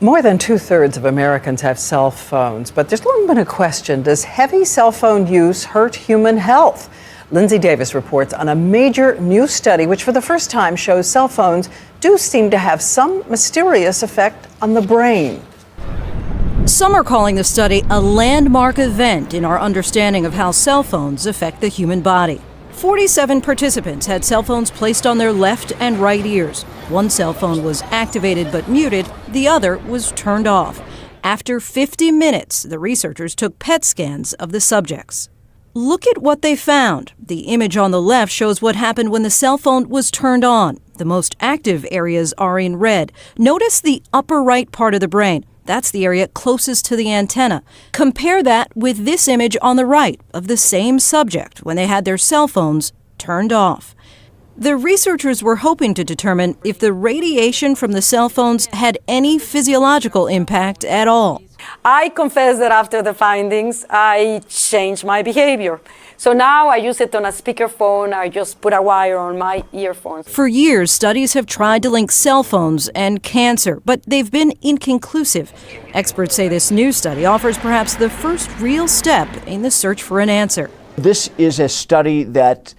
More than two-thirds of Americans have cell phones, but there's long been a question: does heavy cell phone use hurt human health? Lindsay Davis reports on a major new study which for the first time shows cell phones do seem to have some mysterious effect on the brain. Some are calling the study a landmark event in our understanding of how cell phones affect the human body. 47 participants had cell phones placed on their left and right ears. One cell phone was activated but muted, the other was turned off. After 50 minutes, the researchers took PET scans of the subjects. Look at what they found. The image on the left shows what happened when the cell phone was turned on. The most active areas are in red. Notice the upper right part of the brain. That's the area closest to the antenna. Compare that with this image on the right of the same subject when they had their cell phones turned off. The researchers were hoping to determine if the radiation from the cell phones had any physiological impact at all. I confess that after the findings, I changed my behavior. So now I use it on a speakerphone. I just put a wire on my earphones. For years, studies have tried to link cell phones and cancer, but they've been inconclusive. Experts say this new study offers perhaps the first real step in the search for an answer. This is a study that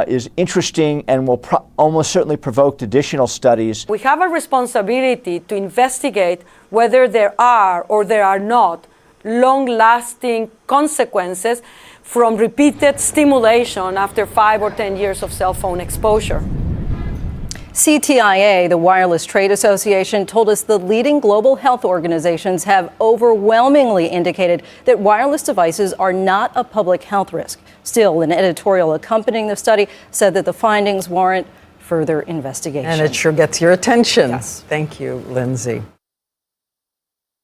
is interesting and will almost certainly provoke additional studies. We have a responsibility to investigate whether there are or there are not long-lasting consequences from repeated stimulation after 5 or 10 years of cell phone exposure. CTIA, the Wireless Trade Association, told us the leading global health organizations have overwhelmingly indicated that wireless devices are not a public health risk. Still, an editorial accompanying the study said that the findings warrant further investigation. And it sure gets your attention. Yes. Thank you, Lindsay.